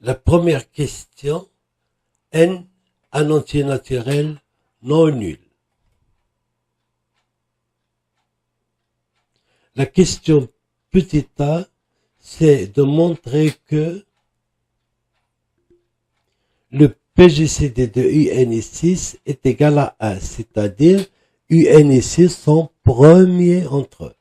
La première question, n, un entier naturel non nul. La question petit a, c'est de montrer que le PGCD de UN et 6 est égal à 1, c'est-à-dire UN et 6 sont premiers entre eux.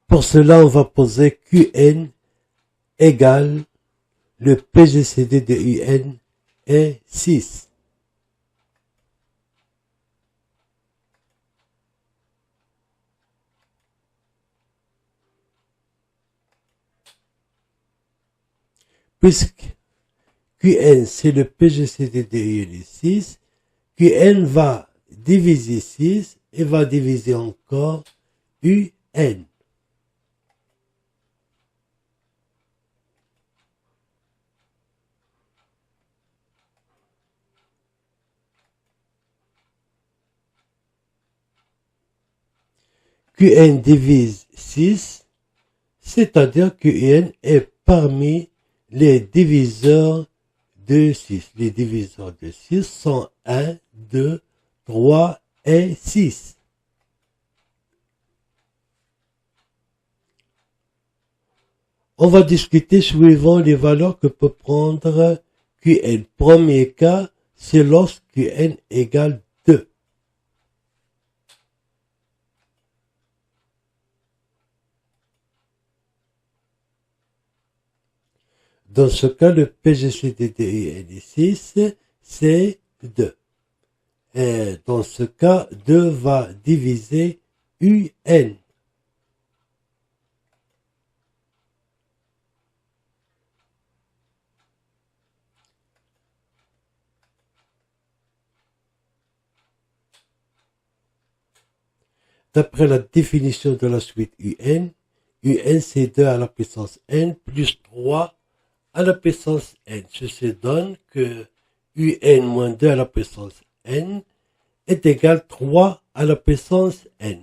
Pour cela, on va poser QN égale le PGCD de UN est 6. Puisque Qn c'est le PGCD de UN est 6, Qn va diviser 6 et va diviser encore UN. Qn divise 6, c'est-à-dire Qn est parmi les diviseurs de 6. Les diviseurs de 6 sont 1, 2, 3 et 6. On va discuter suivant les valeurs que peut prendre Qn. Premier cas, c'est lorsque Qn égale 2. Dans ce cas, le PGCD de UN est 6, c'est 2. Et dans ce cas, 2 va diviser UN. D'après la définition de la suite UN, UN c'est 2 à la puissance n plus 3 à la puissance n. Ceci donne que UN moins 2 à la puissance n est égal 3 à la puissance n.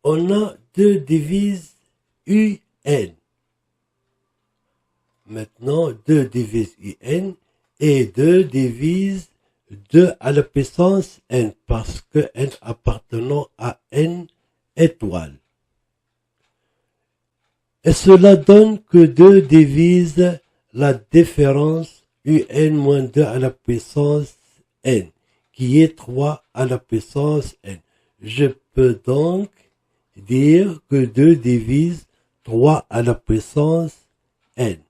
On a 2 divise UN. Maintenant, 2 divise UN et 2 divise 2 à la puissance n parce que n appartenant à n étoile. Et cela donne que 2 divise la différence UN moins 2 à la puissance n, qui est 3 à la puissance n. Je peux donc dire que 2 divise 3 à la puissance n.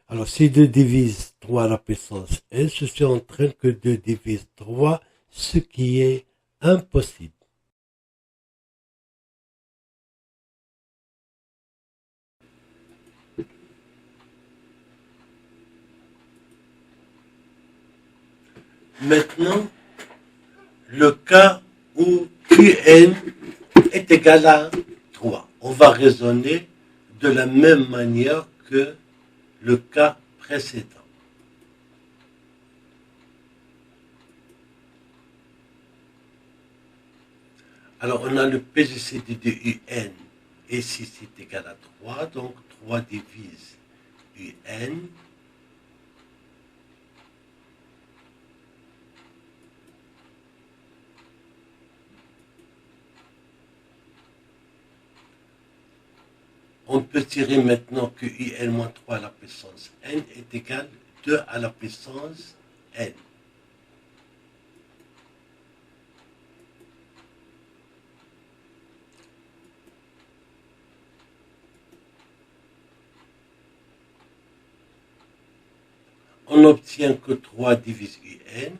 Alors, si 2 divise 3 à la puissance n, je suis en train que 2 divise 3, ce qui est impossible. Maintenant, le cas où Qn est égal à 3. On va raisonner de la même manière que le cas précédent. Alors, on a le PGCD de UN et 6 est égal à 3, donc 3 divise UN. On peut tirer maintenant que UN moins 3 à la puissance n est égal à 2 à la puissance n. On obtient que 3 divise UN.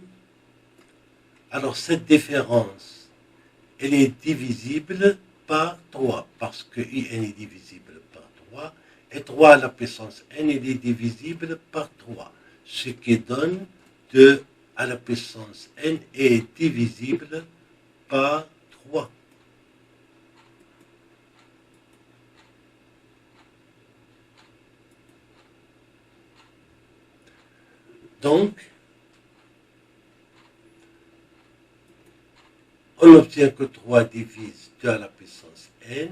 Alors cette différence elle est divisible par 3, parce que un est divisible par 3, et 3 à la puissance n, il est divisible par 3, ce qui donne 2 à la puissance n est divisible par 3. Donc, on obtient que 3 divise 2 à la puissance n,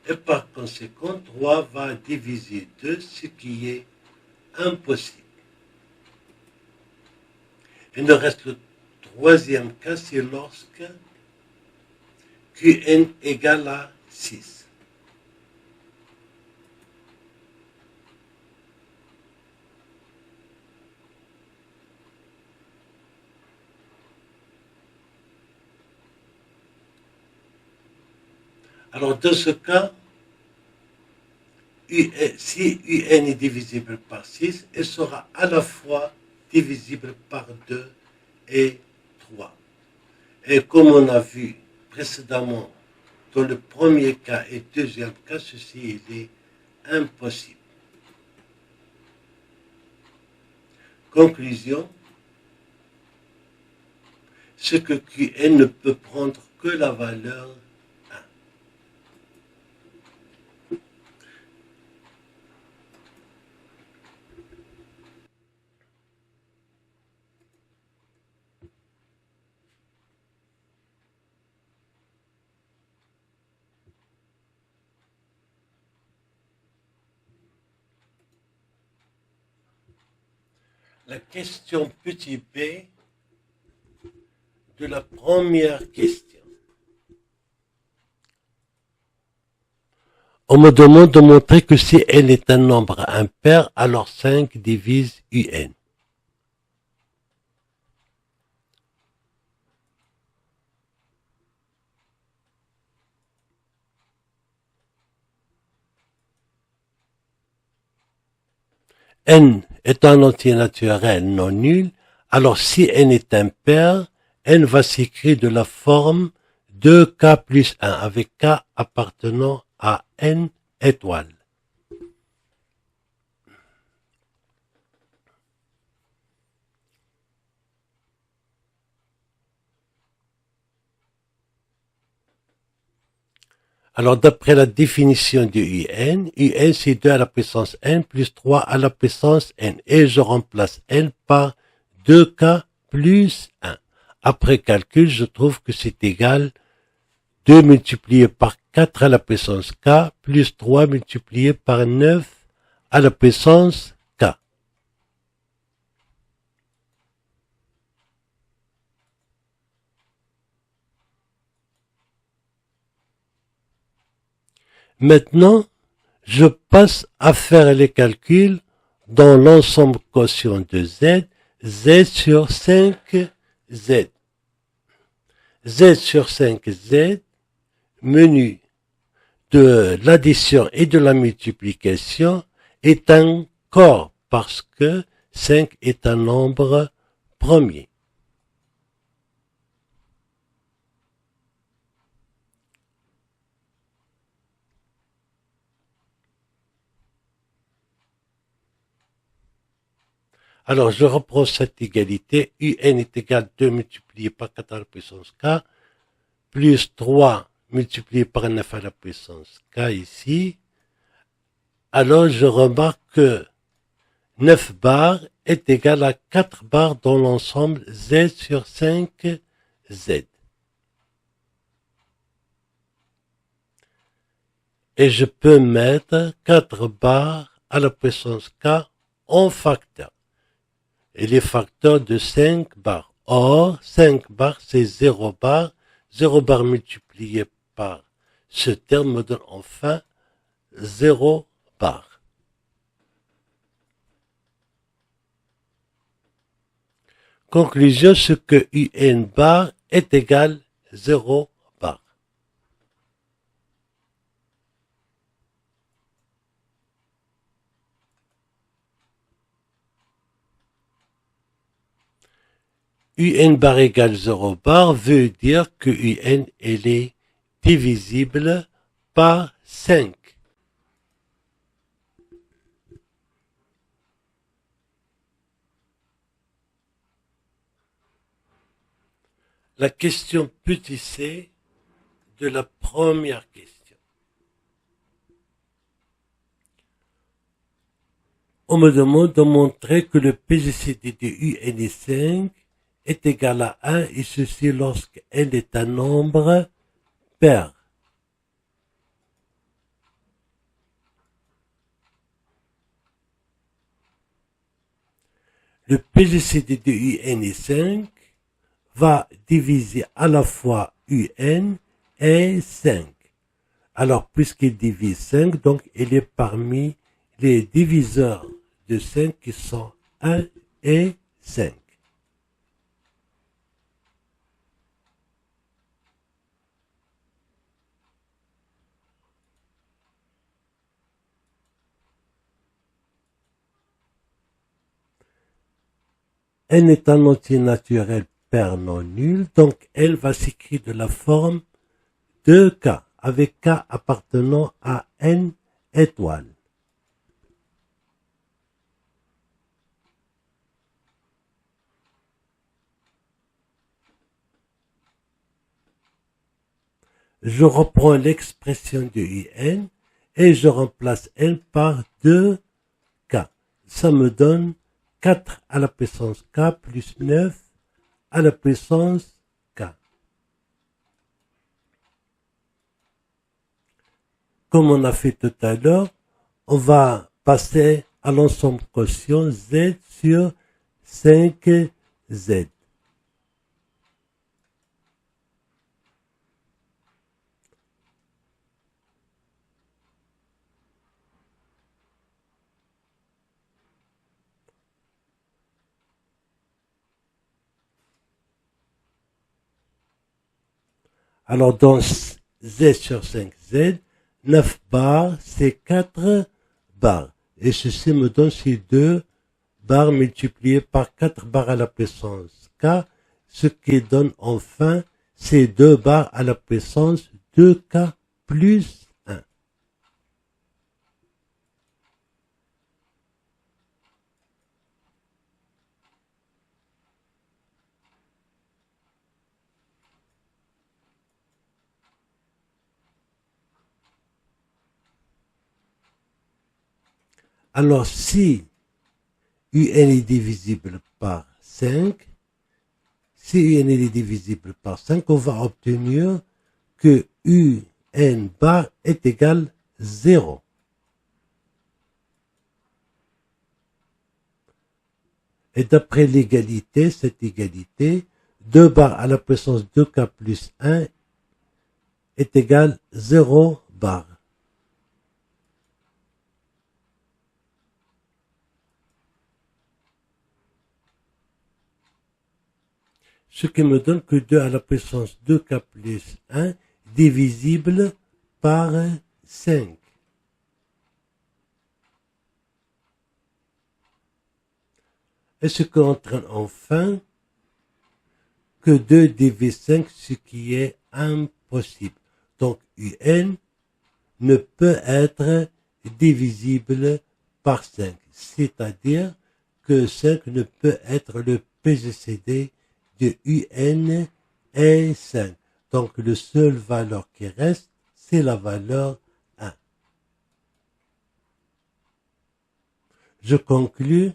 et par conséquent, 3 va diviser 2, ce qui est impossible. Il nous reste le troisième cas, c'est lorsque Qn égale à 6. Alors, dans ce cas, si un est divisible par 6, il sera à la fois divisible par 2 et 3. Et comme on a vu précédemment, dans le premier cas et deuxième cas, ceci il est impossible. Conclusion, c'est que Qn ne peut prendre que la valeur 1. La question petit b de la première question. On me demande de montrer que si n est un nombre impair, alors 5 divise un. N est un entier naturel non nul, alors si n est impair, n va s'écrire de la forme 2k plus 1, avec k appartenant à n étoiles. Alors, d'après la définition de un c'est 2 à la puissance n plus 3 à la puissance n. Et je remplace n par 2k plus 1. Après calcul, je trouve que c'est égal 2 multiplié par 4 à la puissance k plus 3 multiplié par 9 à la puissance k. Maintenant, je passe à faire les calculs dans l'ensemble quotient de z, z sur 5z. Z sur 5z, menu de l'addition et de la multiplication est un corps parce que 5 est un nombre premier. Alors, je reprends cette égalité. Un est égal à 2 multiplié par 4 à la puissance k, plus 3 multiplié par 9 à la puissance k ici. Alors, je remarque que 9 bar est égal à 4 bar dans l'ensemble z sur 5z. Et je peux mettre 4 bar à la puissance k en facteur. Et les facteurs de 5 bar. Or, 5 bar, c'est 0 bar. 0 bar multiplié par ce terme me donne enfin 0 bar. Conclusion, c'est que un bar est égal 0 bar. un bar égale 0 bar veut dire que un elle est divisible par 5. La question petit c de la première question. On me demande de montrer que le PGCD de UN est 5 est égal à 1 et ceci lorsque n est un nombre pair. Le PGCD de UN est 5 va diviser à la fois UN et 5. Alors, puisqu'il divise 5, donc il est parmi les diviseurs de 5 qui sont 1 et 5. N est un entier naturel pair non nul, donc L va s'écrire de la forme de K, avec K appartenant à N étoiles. Je reprends l'expression de UN et je remplace N par 2K. Ça me donne 4 à la puissance K plus 9 à la puissance K. Comme on a fait tout à l'heure, on va passer à l'ensemble quotient Z sur 5Z. Alors dans Z sur 5Z, 9 bars, c'est 4 bars. Et ceci me donne ces 2 bars multipliés par 4 bars à la puissance K, ce qui donne enfin ces 2 bars à la puissance 2K plus 1. Alors si UN est divisible par 5, si UN est divisible par 5, on va obtenir que UN bar est égal 0. Et d'après l'égalité, cette égalité, 2 bars à la puissance 2K plus 1 est égal 0 bar. Ce qui me donne que 2 à la puissance 2K plus 1 divisible par 5. Et ce qui entraîne enfin que 2 divise 5, ce qui est impossible. Donc UN ne peut être divisible par 5. C'est-à-dire que 5 ne peut être le PGCD de UN est 5. Donc le seul valeur qui reste, c'est la valeur 1. Je conclus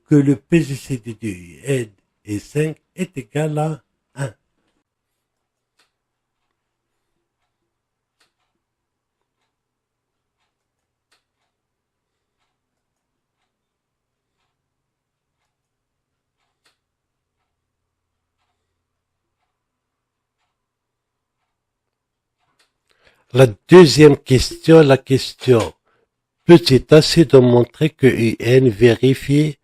que le PGCD de UN est 5 est égal à 1. La deuxième question, la question petit a, c'est de montrer que UN vérifie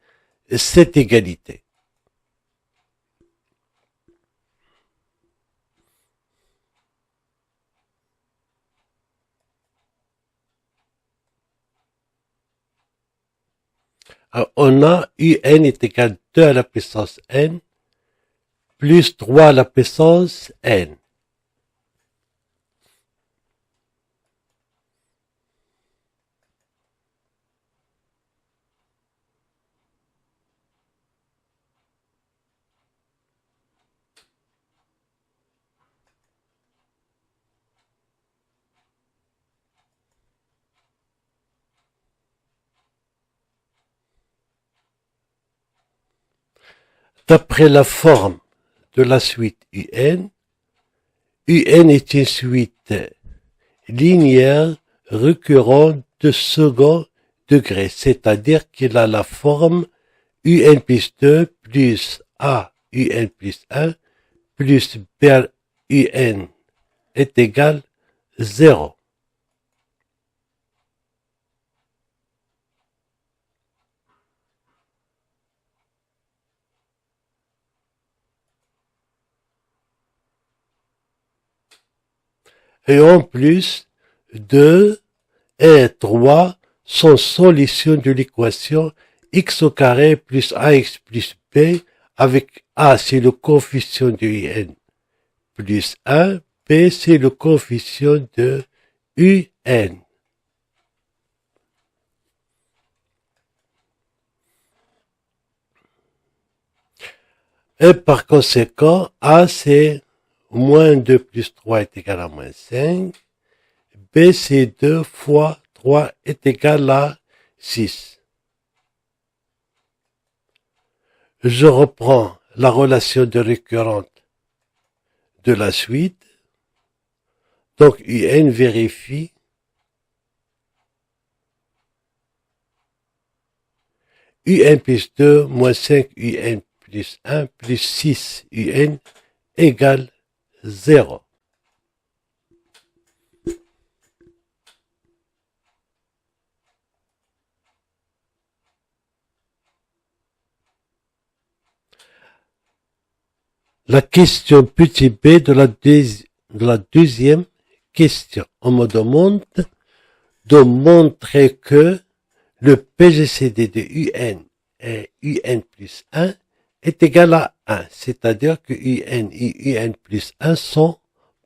cette égalité. Alors, on a UN est égal à 2 à la puissance N, plus 3 à la puissance n. D'après la forme de la suite UN, UN est une suite linéaire récurrente de second degré, c'est-à-dire qu'il a la forme UN plus 2 plus A UN plus 1 plus B UN est égal 0. Et en plus, 2 et 3 sont solutions de l'équation x au carré plus ax plus b, avec a c'est le coefficient de un plus 1, b c'est le coefficient de un. Et par conséquent, a c'est moins 2 plus 3 est égal à moins 5, b c'est 2 fois 3 est égal à 6. Je reprends la relation de récurrente de la suite. Donc, UN vérifie UN plus 2 moins 5 UN plus 1 plus 6 UN égale 0. La question petit b de la deuxième question. On me demande de montrer que le PGCD de UN et UN plus 1 est égal à 1, c'est-à-dire que UN et UN plus 1 sont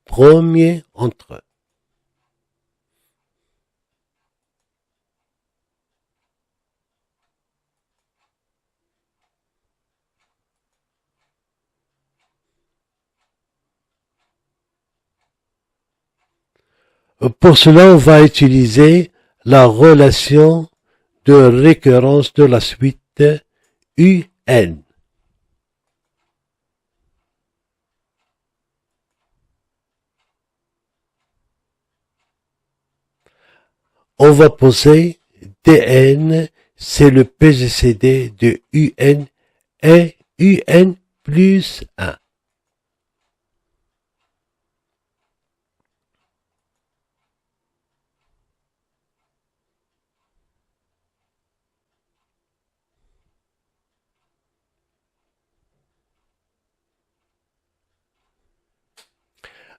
premiers entre eux. Pour cela, on va utiliser la relation de récurrence de la suite UN. On va poser DN, c'est le PGCD de UN et UN plus 1.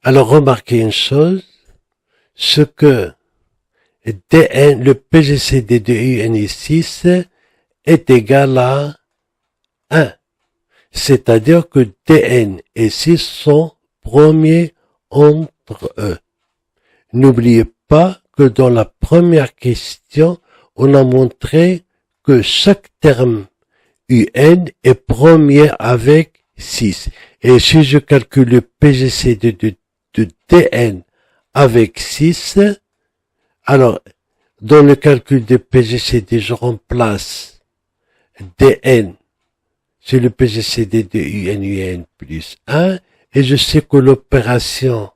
Alors remarquez une chose, ce que DN, le PGCD de UN6 est égal à 1. C'est-à-dire que DN et 6 sont premiers entre eux. N'oubliez pas que dans la première question, on a montré que chaque terme UN est premier avec 6. Et si je calcule le PGCD de DN avec 6, alors dans le calcul de PGCD, je remplace DN c'est le PGCD de UN plus 1 et je sais que l'opération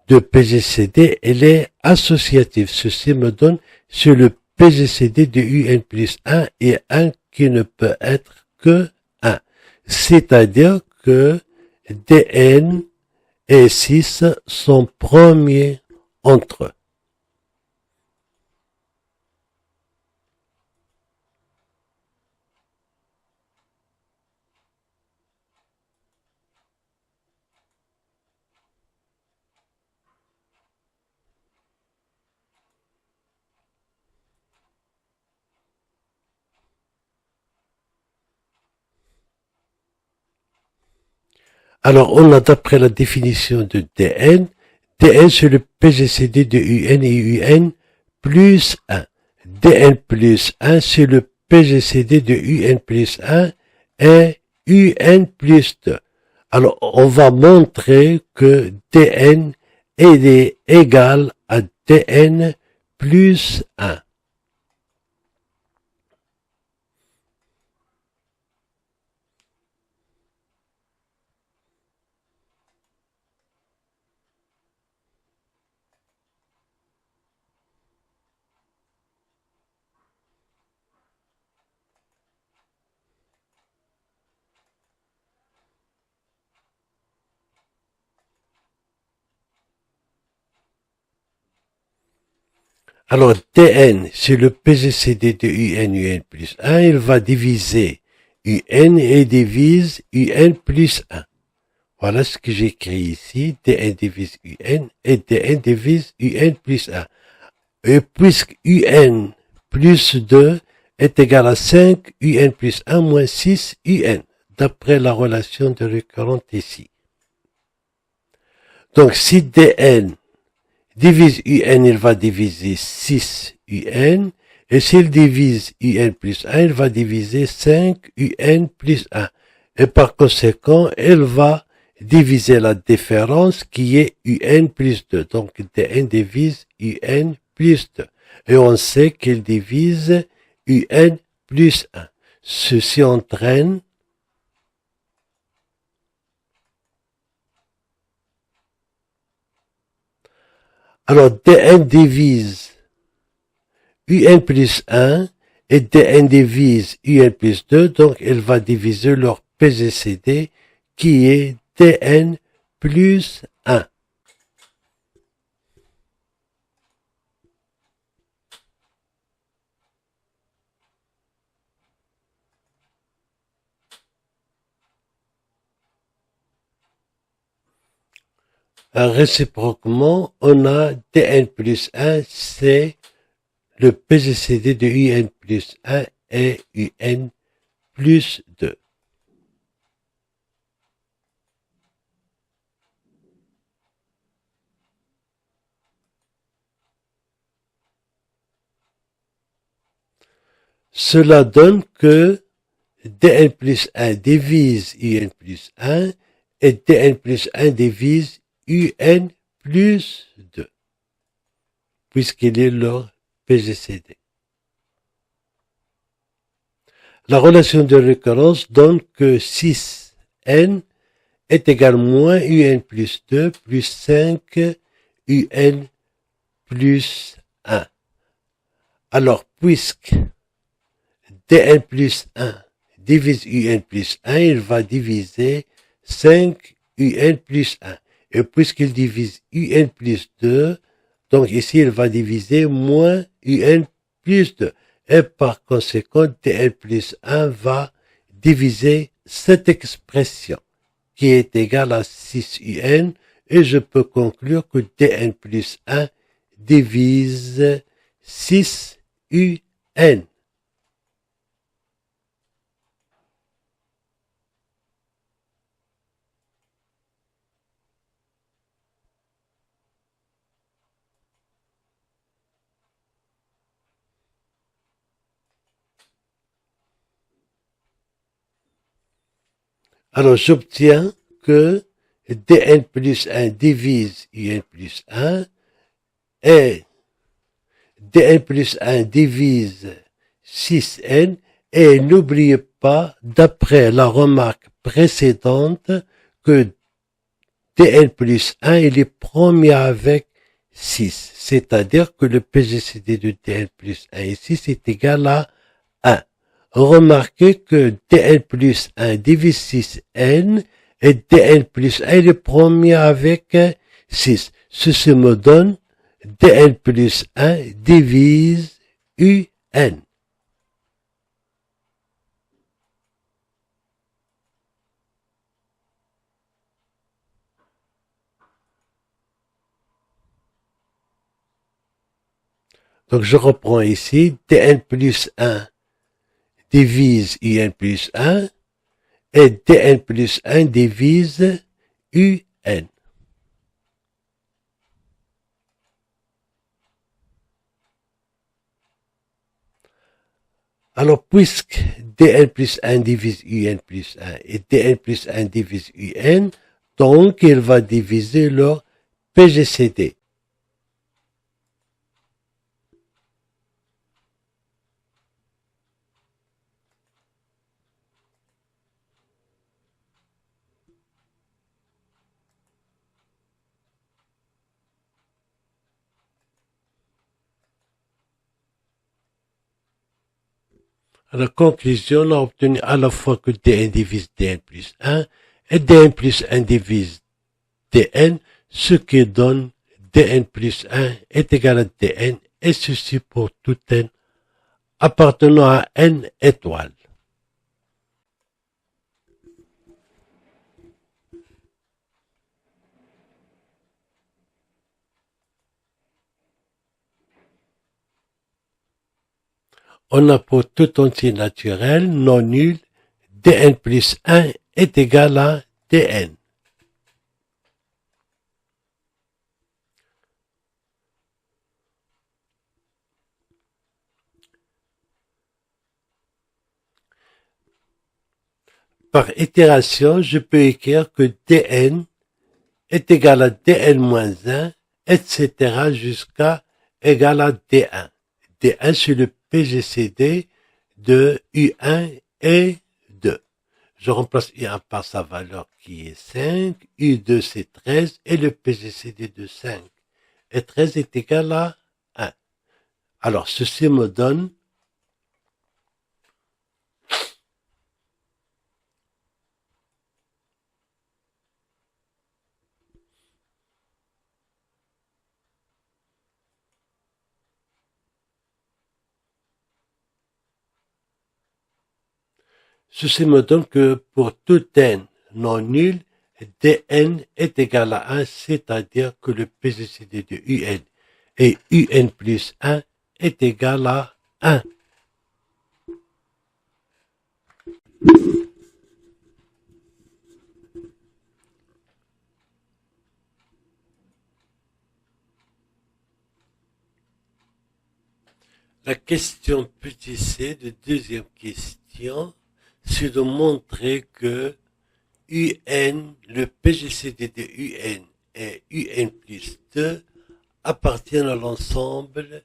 de PGCD elle est associative. Ceci me donne sur le PGCD de UN plus 1 et 1 qui ne peut être que 1. C'est-à-dire que DN et 6 sont premiers entre eux. Alors, on a d'après la définition de Dn, Dn c'est le PGCD de Un et Un plus 1. Dn plus 1 c'est le PGCD de Un plus 1 et Un plus 2. Alors, on va montrer que Dn est égal à Dn plus 1. Alors, Dn, c'est le PGCD de Un plus 1. Il va diviser Un et divise Un plus 1. Voilà ce que j'écris ici. Dn divise Un et Dn divise Un plus 1. Et puisque Un plus 2 est égal à 5, Un plus 1 moins 6 Un, d'après la relation de récurrente ici. Donc, si Dn divise Un, il va diviser 6 Un, et s'il divise Un plus 1, il va diviser 5 Un plus 1. Et par conséquent, il va diviser la différence qui est Un plus 2. Donc, Dn divise Un plus 2. Et on sait qu'il divise Un plus 1. Ceci entraîne alors Dn divise Un plus 1 et Dn divise Un plus 2, donc elle va diviser leur PGCD qui est Dn plus 1. Réciproquement, on a Dn plus 1, c'est le PGCD de Un plus 1 et Un plus 2. Cela donne que Dn plus 1 divise Un plus 1 et Dn plus 1 divise Un plus 2, puisqu'il est leur PGCD. La relation de récurrence donne que 6n est égal moins Un plus 2 plus 5 Un plus 1. Alors, puisque Dn plus 1 divise Un plus 1, il va diviser 5 Un plus 1. Et puisqu'il divise Un plus 2, donc ici il va diviser moins Un plus 2. Et par conséquent, Dn plus 1 va diviser cette expression qui est égale à 6Un, et je peux conclure que Dn plus 1 divise 6Un. Alors, j'obtiens que Dn plus 1 divise Un plus 1 et Dn plus 1 divise 6n, et n'oubliez pas, d'après la remarque précédente, que Dn plus 1 il est premier avec 6, c'est-à-dire que le PGCD de Dn plus 1 ici c'est égal à 1. Remarquez que Dn plus 1 divise 6n et Dn plus 1 il est premier avec 6. Ceci me donne Dn plus 1 divise Un. Donc je reprends ici, Dn plus 1 divise Un plus 1 et Dn plus 1 divise UN. Alors, puisque dn plus 1 divise un plus 1 et dn plus 1 divise un, donc il va diviser leur PGCD. À la conclusion, on a obtenu à la fois que dn divise dn plus 1 et dn plus 1 divise dn, ce qui donne dn plus 1 est égal à dn, et ceci pour tout n appartenant à n étoiles. On a pour tout entier naturel non nul, dn plus 1 est égal à dn. Par itération, je peux écrire que dn est égal à dn moins 1, etc. jusqu'à égal à d1. D1 c'est le PGCD de U1 et 2. Je remplace U1 par sa valeur qui est 5, U2 c'est 13 et le PGCD de 5 et 13 est égal à 1. Alors ceci me donne que pour tout n non nul, dn est égal à 1, c'est-à-dire que le PGCD de un et un plus 1 est égal à 1. La question petit c de deuxième question, c'est de montrer que UN, le PGCD de UN et UN plus 2 appartiennent à l'ensemble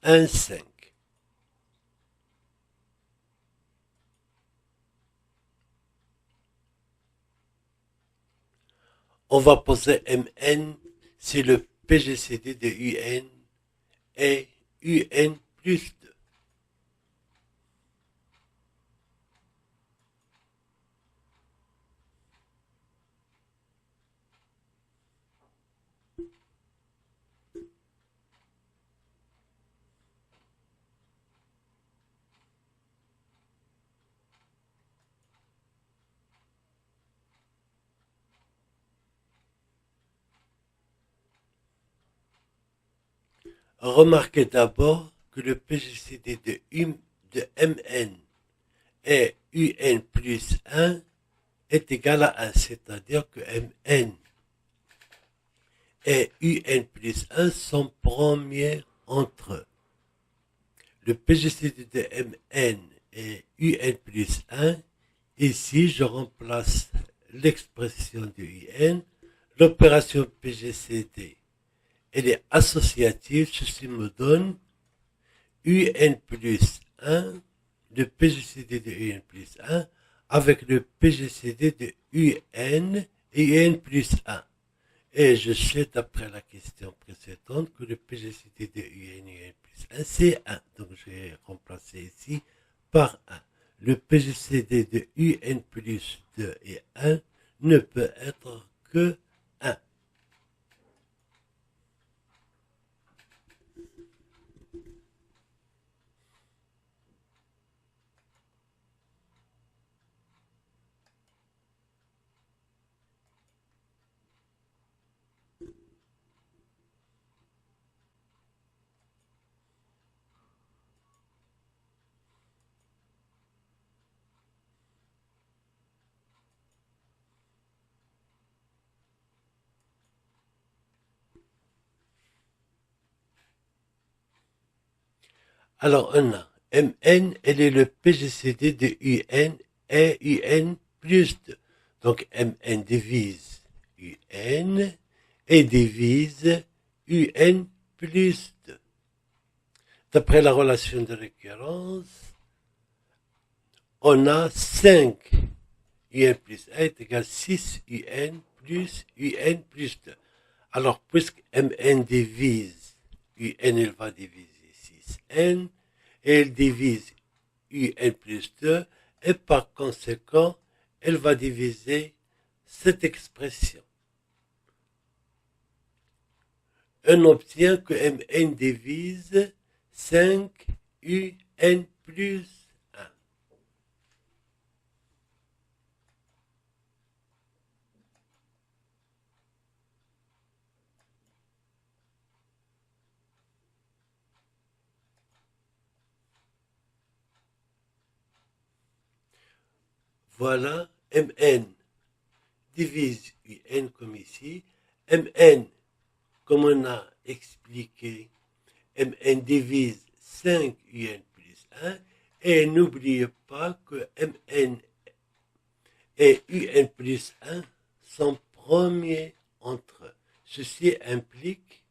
1,5. On va poser MN si le PGCD de UN est UN plus 2. Remarquez d'abord que le PGCD de MN et UN plus 1 est égal à 1, c'est-à-dire que MN et UN plus 1 sont premiers entre eux. Le PGCD de MN et UN plus 1, ici je remplace l'expression de UN, l'opération PGCD, elle est associative, ceci me donne UN plus 1, le PGCD de UN plus 1, avec le PGCD de UN et UN plus 1. Et je sais, d'après la question précédente, que le PGCD de UN et UN plus 1, c'est 1. Donc, je vais remplacer ici par 1. Le PGCD de UN plus 2 et 1 ne peut être que 1. Alors, on a Mn, elle est le PGCD de Un et Un plus 2. Donc, Mn divise Un et divise Un plus 2. D'après la relation de récurrence, on a 5 Un plus 1 est égal à 6 Un plus 2. Alors, puisque Mn divise Un, elle va diviser 6n, et elle divise Un plus 2, et par conséquent, elle va diviser cette expression. On obtient que Mn divise 5 Un plus 1. Voilà, Mn divise Un comme ici. Mn, comme on a expliqué, Mn divise 5 Un plus 1. Et n'oubliez pas que Mn et Un plus 1 sont premiers entre eux. Ceci implique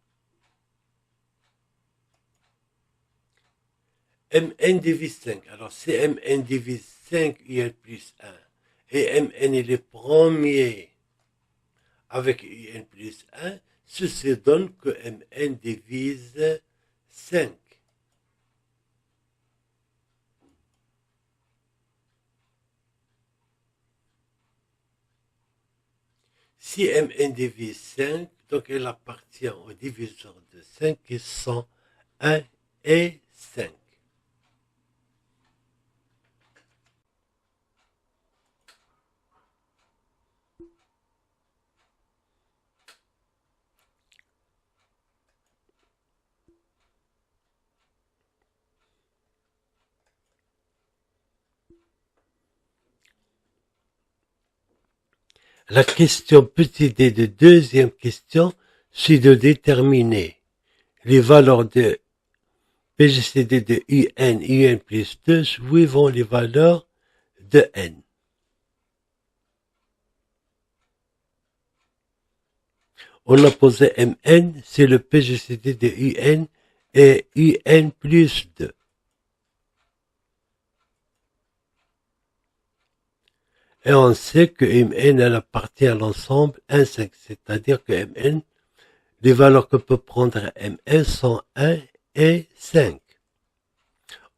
Mn divise 5. Alors, si Mn divise 5 Un plus 1 et Mn est le premier avec Un plus 1, ceci donne que Mn divise 5. Si Mn divise 5, donc elle appartient aux diviseurs de 5 qui sont 1 et 5. La question petit d de deuxième question, c'est de déterminer les valeurs de PGCD de Un plus 2 suivant les valeurs de n. On a posé Mn, c'est le PGCD de Un et Un plus 2. Et on sait que Mn, elle appartient à l'ensemble 1, 5, c'est-à-dire que Mn, les valeurs que peut prendre Mn sont 1 et 5.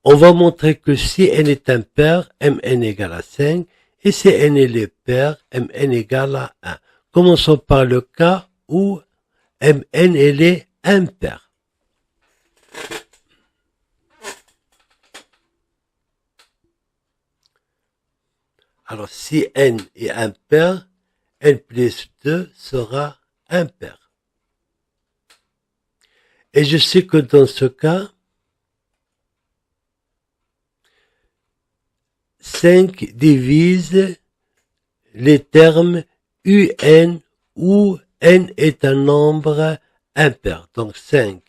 On va montrer que si n est impair, Mn égale à 5, et si n est pair, Mn égale à 1. Commençons par le cas où Mn est impair. Alors, si n est impair, n plus 2 sera impair. Et je sais que dans ce cas, 5 divise les termes Un où n est un nombre impair. Donc 5.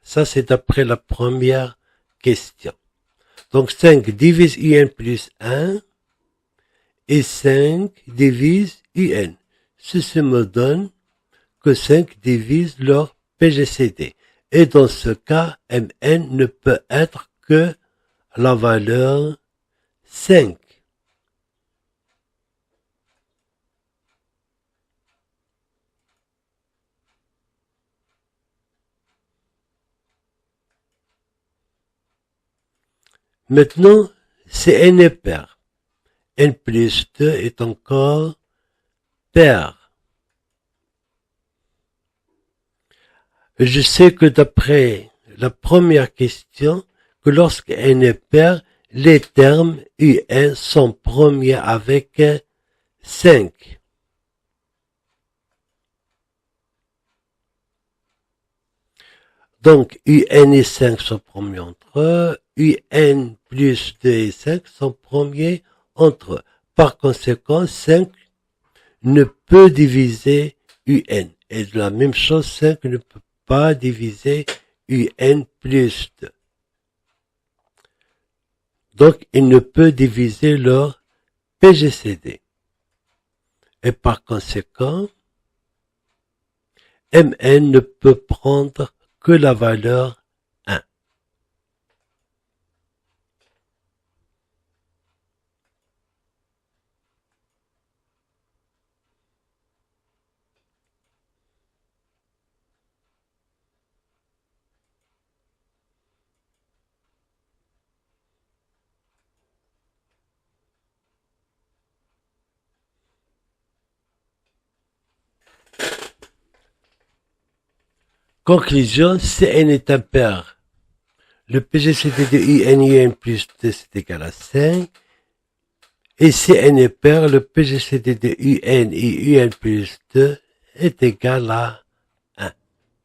Ça, c'est d'après la première question. Donc 5 divise Un plus 1 et 5 divise Un. Ceci me donne que 5 divise leur PGCD. Et dans ce cas, Mn ne peut être que la valeur 5. Maintenant, c'est n est pair. N plus 2 est encore pair. Je sais que d'après la première question, que lorsque n est pair, les termes Un sont premiers avec 5. Donc, Un et 5 sont premiers entre eux, Un plus 2 et 5 sont premiers entre eux. Par conséquent, 5 ne peut diviser Un. Et de la même chose, 5 ne peut pas diviser Un plus 2. Donc, il ne peut diviser leur PGCD. Et par conséquent, Mn ne peut prendre que la valeur 1. Conclusion, Cn est impair. Le PGCD de UN plus 2 c'est égal à 5. Et Cn est pair, le PGCD de UN et UN plus 2 est égal à